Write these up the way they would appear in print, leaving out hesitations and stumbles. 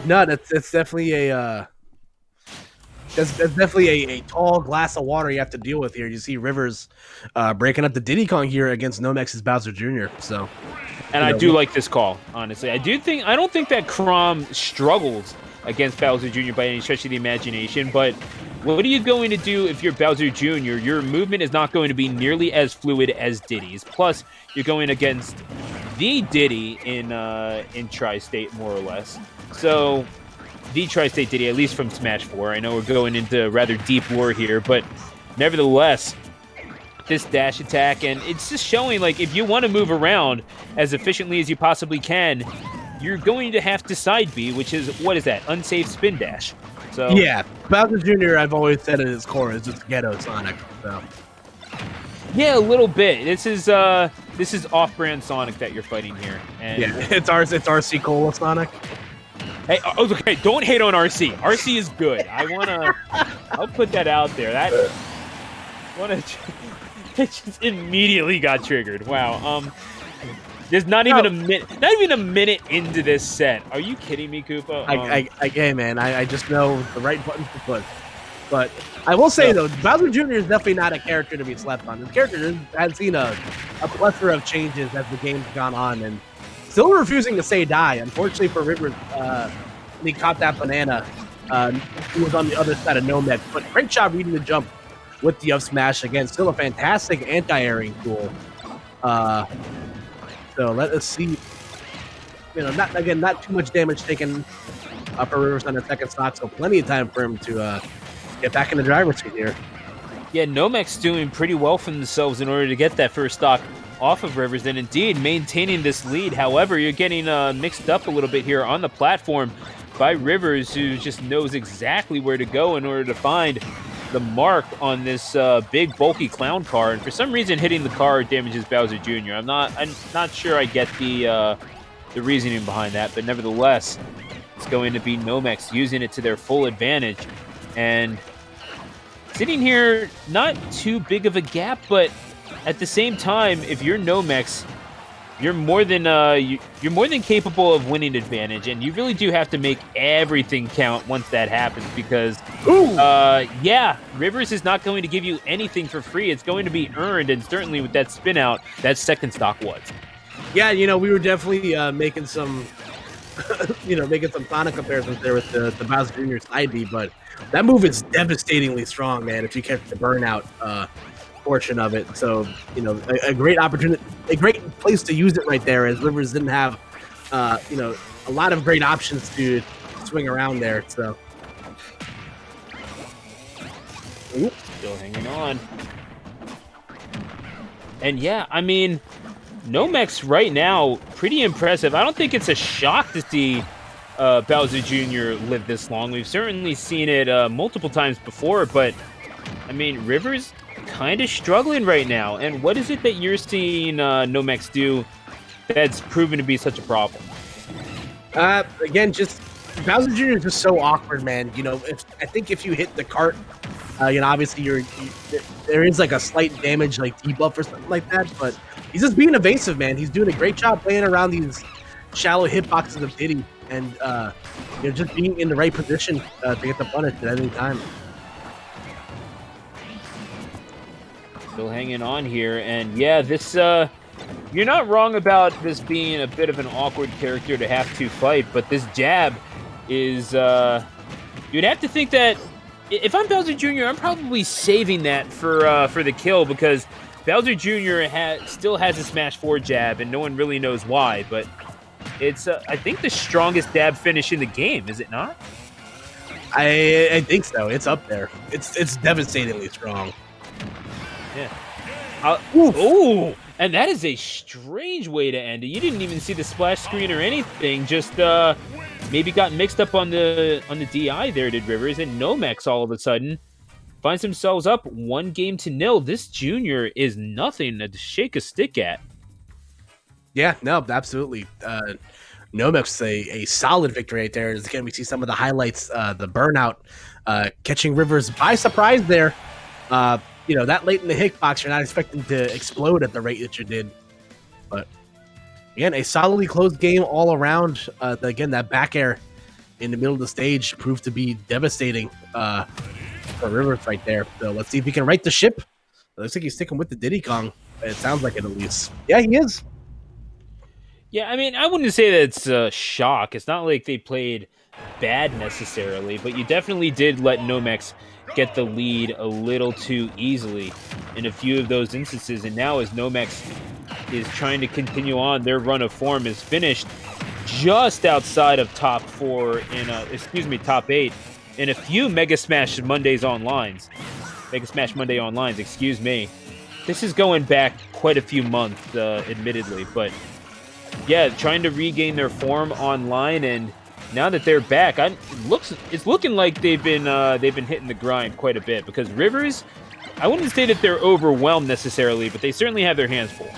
no, it's definitely a that's definitely a tall glass of water you have to deal with here. You see Rivers breaking up the Diddy Kong here against Nomex's Bowser Jr. So, And I do like this call, honestly. I don't think that Crom struggles against Bowser Jr. by any stretch of the imagination, but what are you going to do if you're Bowser Jr.? Your movement is not going to be nearly as fluid as Diddy's. Plus, you're going against the Diddy in Tri-State, more or less. So, the Tri-State Diddy, at least from Smash 4. I know we're going into rather deep lore here, but nevertheless, this dash attack, and it's just showing, like, if you want to move around as efficiently as you possibly can, you're going to have to side B, which is, what is that? Unsafe spin dash. So yeah, Bowser Jr. I've always said at his core is just ghetto Sonic. So yeah, a little bit. This is off-brand Sonic that you're fighting here. And yeah, it's RC Cola Sonic. Hey, okay, don't hate on RC. RC is good. I'll put that out there. It just immediately got triggered. Wow. There's not even a minute into this set. Are you kidding me, Koopa? Hey man, I just know the right buttons to push. But I will say though, Bowser Jr. is definitely not a character to be slept on. This character has seen a plethora of changes as the game's gone on, and still refusing to say die. Unfortunately for Rivers, he caught that banana. He was on the other side of Nomex, but great job reading the jump with the up smash again. Still a fantastic anti-airing tool. So let us see. Not too much damage taken for Rivers on the second stock, so plenty of time for him to get back in the driver's seat here. Yeah, Nomex doing pretty well for themselves in order to get that first stock off of Rivers, and indeed maintaining this lead. However, you're getting mixed up a little bit here on the platform by Rivers, who just knows exactly where to go in order to find the mark on this big bulky clown car, and for some reason hitting the car damages Bowser Jr. I'm not sure I get the reasoning behind that, but nevertheless, it's going to be Nomex using it to their full advantage, and sitting here not too big of a gap, but at the same time, if you're Nomex, you're more than capable of winning advantage, and you really do have to make everything count once that happens, because Rivers is not going to give you anything for free. It's going to be earned, and certainly with that spin out, that second stock was. Yeah, we were definitely making some Sonic comparisons there with the Bowser Jr. side B, but that move is devastatingly strong, man, if you catch the burnout portion of it. So, a great opportunity, a great place to use it right there, as Rivers didn't have, a lot of great options to swing around there. So, still hanging on. And yeah, I mean, Nomex right now, pretty impressive. I don't think it's a shock to see Bowser Jr. live this long. We've certainly seen it multiple times before, but I mean, Rivers kind of struggling right now. And what is it that you're seeing Nomex do that's proven to be such a problem? Again, just Bowser Jr. is just so awkward, man. I think if you hit the cart, obviously there is like a slight damage, like debuff or something like that, but he's just being evasive, man. He's doing a great job playing around these shallow hitboxes of Diddy, and just being in the right position to get the punish at any time. Still hanging on here, and yeah, this you're not wrong about this being a bit of an awkward character to have to fight, but this jab is you'd have to think that if I'm Bowser Jr., I'm probably saving that for the kill, because Bowser Jr. still has a Smash 4 jab, and no one really knows why, but it's I think the strongest jab finish in the game, is it not? I think so. It's up there. It's devastatingly strong. Yeah. Ooh, and that is a strange way to end it. You didn't even see the splash screen or anything. Just maybe got mixed up on the DI there, did Rivers, and Nomex all of a sudden finds themselves up 1-0. This junior is nothing to shake a stick at. Yeah, no, absolutely. Nomex a solid victory right there. Again, we see some of the highlights, the burnout, catching Rivers by surprise there. That late in the hitbox, you're not expecting to explode at the rate that you did. But again, a solidly closed game all around. Again, that back air in the middle of the stage proved to be devastating for Rivers right there. So let's see if he can right the ship. It looks like he's sticking with the Diddy Kong. It sounds like it at least. Yeah, he is. Yeah, I mean, I wouldn't say that it's a shock. It's not like they played bad necessarily, but you definitely did let Nomex get the lead a little too easily in a few of those instances. And now as Nomex is trying to continue on, their run of form is finished just outside of top 4 in top 8 in a few Mega Smash Monday Onlines, excuse me. This is going back quite a few months, admittedly, but yeah, trying to regain their form online, and now that they're back, it's looking like they've been hitting the grind quite a bit, because Rivers, I wouldn't say that they're overwhelmed necessarily, but they certainly have their hands full.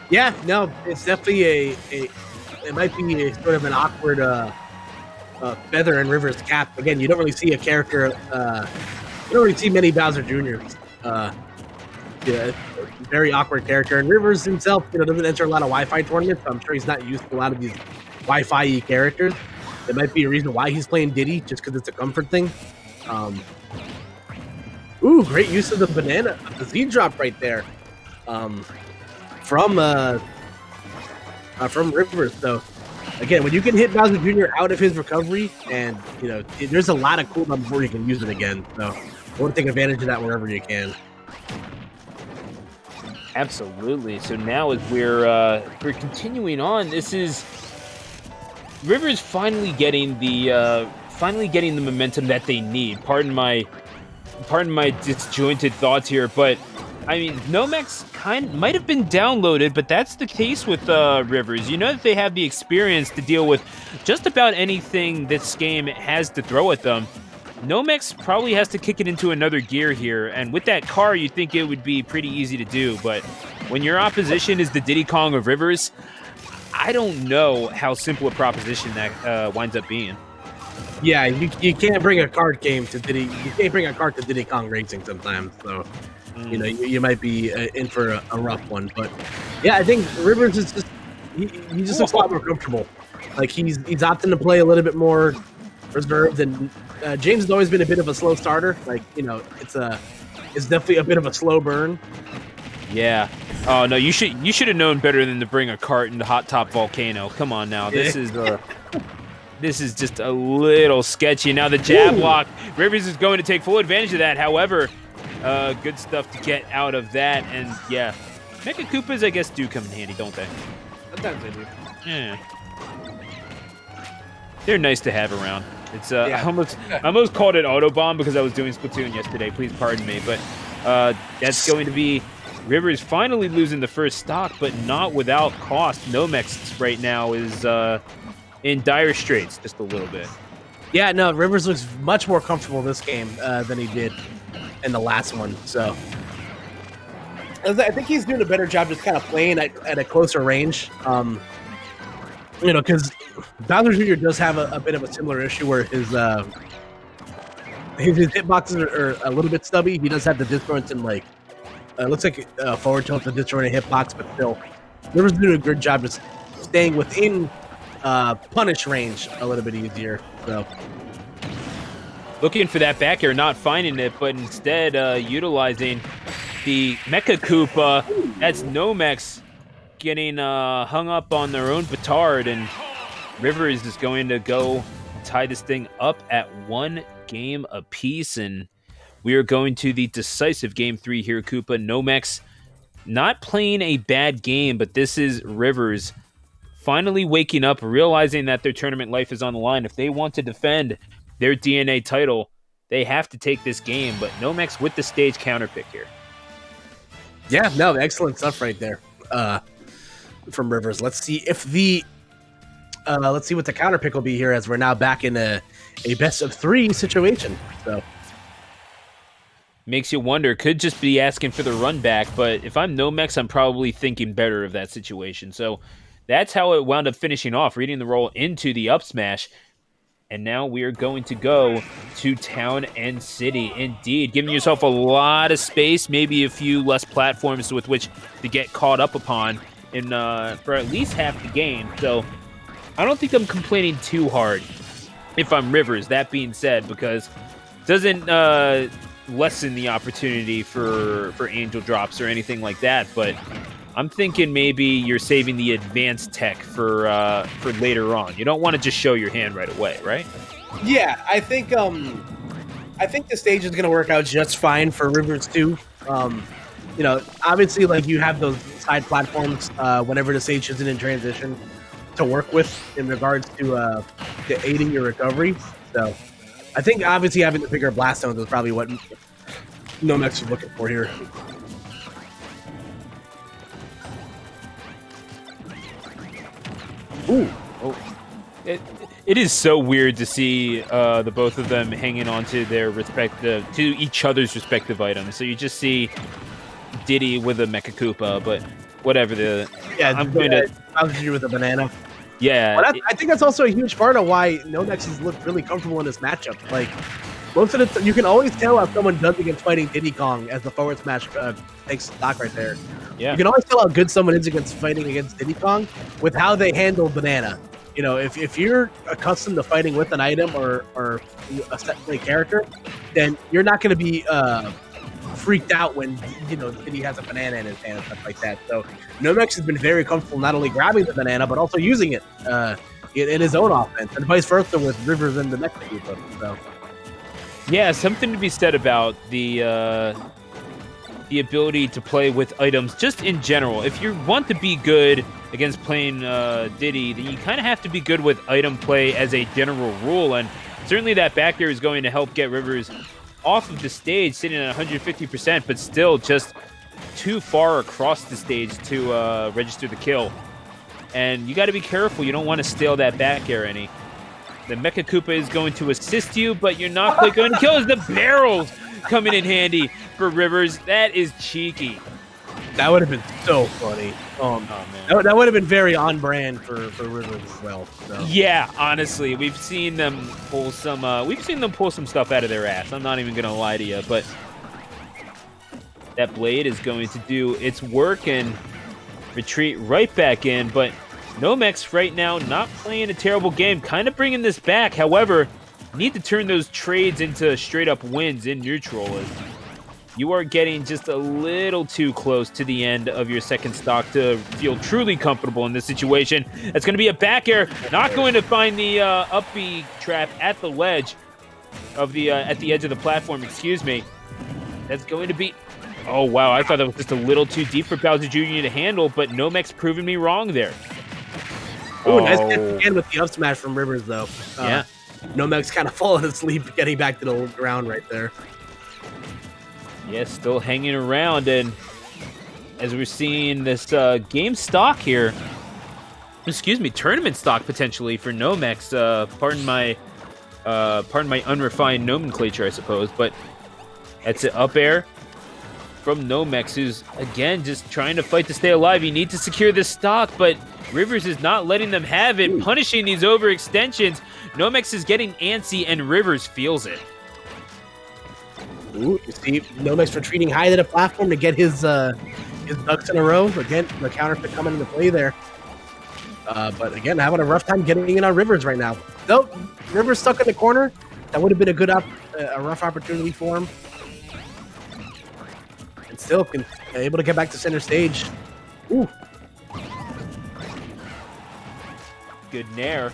Yeah, no, it's definitely it might be a sort of an awkward feather in Rivers' cap. Again, you don't really see a character, you don't really see many Bowser Jr.'s. Yeah, very awkward character. And Rivers himself, doesn't enter a lot of Wi-Fi tournaments, so I'm sure he's not used to a lot of these Wi-Fi characters. It might be a reason why he's playing Diddy, just because it's a comfort thing. Ooh, great use of the banana, the Z drop right there, from Rivers. So again, when you can hit Bowser Jr. out of his recovery, and there's a lot of cooldown before you can use it again. So you want to take advantage of that wherever you can. Absolutely. So now as we're continuing on, this is Rivers finally getting the momentum that they need. Pardon my disjointed thoughts here, but I mean, Nomex might have been downloaded, but that's the case with Rivers. You know that they have the experience to deal with just about anything this game has to throw at them. Nomex probably has to kick it into another gear here, and with that car, you'd think it would be pretty easy to do, but when your opposition is the Diddy Kong of Rivers, I don't know how simple a proposition that winds up being. Yeah, you can't bring a card game to Diddy. You can't bring a card to Diddy Kong Racing sometimes, so you might be in for a rough one. But yeah, I think Rivers is just he just looks a lot more comfortable. Like he's opting to play a little bit more reserved, and James has always been a bit of a slow starter. Like it's definitely a bit of a slow burn. Yeah. Oh no, you should have known better than to bring a cart into Hot Top Volcano. Come on now, this is just a little sketchy. Now the jab block, Rivers is going to take full advantage of that. However, good stuff to get out of that, and yeah, Mecha Koopas I guess do come in handy, don't they? Sometimes they do. Yeah. They're nice to have around. It's I almost called it Autobomb because I was doing Splatoon yesterday. Please pardon me, but that's going to be Rivers finally losing the first stock, but not without cost. Nomex right now is in dire straits just a little bit. Yeah, no, Rivers looks much more comfortable this game than he did in the last one. So I think he's doing a better job just kind of playing at a closer range. Because Bowser Jr. does have a bit of a similar issue where his hitboxes are a little bit stubby. He does have the disjoints and looks like forward tilt, the disjointed hitbox, but still, Rivers doing a good job just staying within punish range a little bit easier. So looking for that back air, not finding it, but instead utilizing the Mecha Koopa. That's Nomex getting hung up on their own petard, and Rivers is going to go tie this thing up at 1 game apiece, and we are going to the decisive game 3 here, Koopa. Nomex not playing a bad game, but this is Rivers finally waking up, realizing that their tournament life is on the line. If they want to defend their DNA title, they have to take this game, but Nomex with the stage counter pick here. Yeah, no, excellent stuff right there from Rivers. Let's see what the counter pick will be here, as we're now back in a best of 3 situation. So makes you wonder, could just be asking for the run back, but if I'm Nomex, I'm probably thinking better of that situation. So that's how it wound up finishing off, reading the roll into the up smash. And now we are going to go to Town and City. Indeed, giving yourself a lot of space, maybe a few less platforms with which to get caught up upon for at least half the game. So I don't think I'm complaining too hard if I'm Rivers. That being said, because it doesn't lessen the opportunity for angel drops or anything like that, but I'm thinking maybe you're saving the advanced tech for later on. You don't want to just show your hand right away, right? Yeah, I think the stage is going to work out just fine for Rivers too. Obviously, like you have those side platforms whenever the stage isn't in transition to work with in regards to aiding your recovery. So I think obviously having the bigger blast zones is probably what Nomex was looking for here. Ooh. Oh. It is so weird to see the both of them hanging on to their to each other's respective items. So you just see Diddy with a Mecha Koopa, but whatever. I'm going to with a banana. Yeah, well, I think that's also a huge part of why Nomex has looked really comfortable in this matchup. Like most of the you can always tell how someone does against fighting Diddy Kong as the forward smash takes stock right there. Yeah, you can always tell how good someone is against fighting against Diddy Kong with how they handle banana. If you're accustomed to fighting with an item or a set play character, then you're not going to be freaked out when Diddy has a banana in his hand and stuff like that. So Nomex has been very comfortable not only grabbing the banana but also using it in his own offense, and vice versa with Rivers and the next people. So yeah, something to be said about the ability to play with items just in general. If you want to be good against playing Diddy, then you kind of have to be good with item play as a general rule, and certainly that back air is going to help get Rivers off of the stage, sitting at 150%, but still just too far across the stage to register the kill. And you got to be careful. You don't want to steal that back air any. The Mecha Koopa is going to assist you, but you're not quite going to kill as the barrels coming in handy for Rivers. That is cheeky. That would have been so funny. Man. That would have been very on brand for Rivers as well. So. Yeah, honestly, we've seen them pull some stuff out of their ass. I'm not even gonna lie to you, but that blade is going to do its work and retreat right back in. But Nomex right now not playing a terrible game, kind of bringing this back. However, need to turn those trades into straight up wins in neutral. As you are getting just a little too close to the end of your second stock to feel truly comfortable in this situation. That's going to be a back air. Not going to find the up B trap at the ledge of the at the edge of the platform. Excuse me. That's going to be. Oh wow! I thought that was just a little too deep for Bowser Jr. to handle, but Nomex proving me wrong there. Ooh, nice hit again with the up smash from Rivers though. Yeah. Nomex kind of falling asleep, getting back to the ground right there. Yeah, still hanging around, and as we're seeing this game stock here, tournament stock potentially for Nomex. Pardon my unrefined nomenclature, I suppose, but that's an up air from Nomex, who's again just trying to fight to stay alive. You need to secure this stock, but Rivers is not letting them have it, punishing these overextensions. Nomex is getting antsy, and Rivers feels it. Ooh, you see Nomex retreating high to the platform to get his ducks in a row. Again, the counterfeit coming into play there. But again, having a rough time getting in on Rivers right now. Nope, Rivers stuck in the corner. That would have been a rough opportunity for him. And still able to get back to center stage. Ooh. Good nair.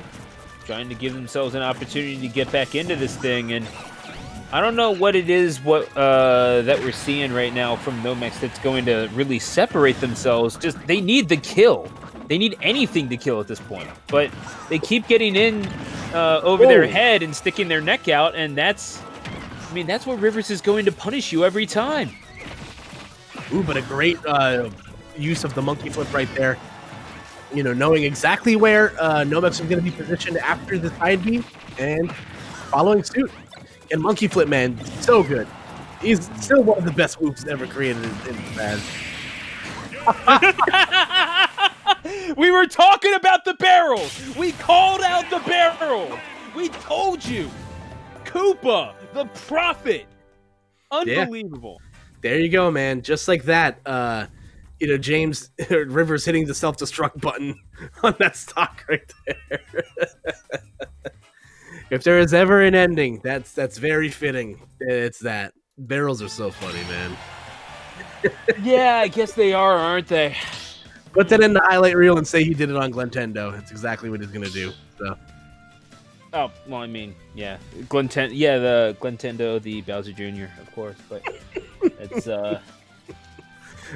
Trying to give themselves an opportunity to get back into this thing, and I don't know what it is that we're seeing right now from Nomex that's going to really separate themselves. Just they need the kill. They need anything to kill at this point. But they keep getting in over their head and sticking their neck out, and that's where Rivers is going to punish you every time. Ooh, but a great use of the monkey flip right there. Knowing exactly where Nomex is going to be positioned after the side B and following suit. And monkey flip, man, so good. He's still one of the best moves ever created in the We were talking about the barrels. We called out the barrel. We told you. Koopa, the prophet. Unbelievable. Yeah. There you go, man. Just like that. James Rivers hitting the self-destruct button on that stock right there. If there is ever an ending, that's very fitting. It's that. Barrels are so funny, man. Yeah, I guess they are, aren't they? Put that in the highlight reel and say he did it on Glintendo. It's exactly what he's gonna do. So. Oh, well, I mean, yeah. The Glintendo, the Bowser Jr., of course, but it's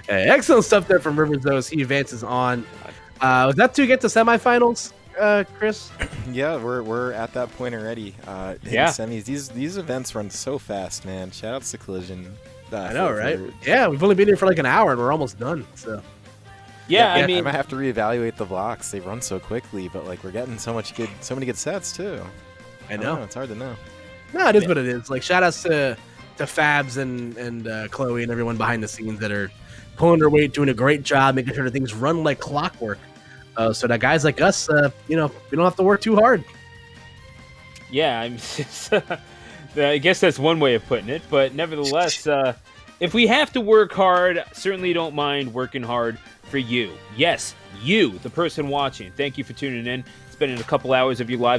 Hey, excellent stuff there from Rivers, though, as he advances on. Was that to get to semifinals, Chris? Yeah, we're at that point already. Yeah. Semis. These events run so fast, man. Shout outs to Collision. I know, right? Yeah, we've only been here for like an hour and we're almost done. So. yeah, I I mean, might have to reevaluate the blocks. They run so quickly, but like we're getting so many good sets too. I don't know. It's hard to know. No, it is what it is. Like, shout outs to Fabs and Chloe and everyone behind the scenes that are pulling their weight, doing a great job, making sure that things run like clockwork. So that guys like us, we don't have to work too hard. yeah, I guess that's one way of putting it, but nevertheless, if we have to work hard, certainly don't mind working hard for you. Yes, you, the person watching. Thank you for tuning in, spending a couple hours of your lives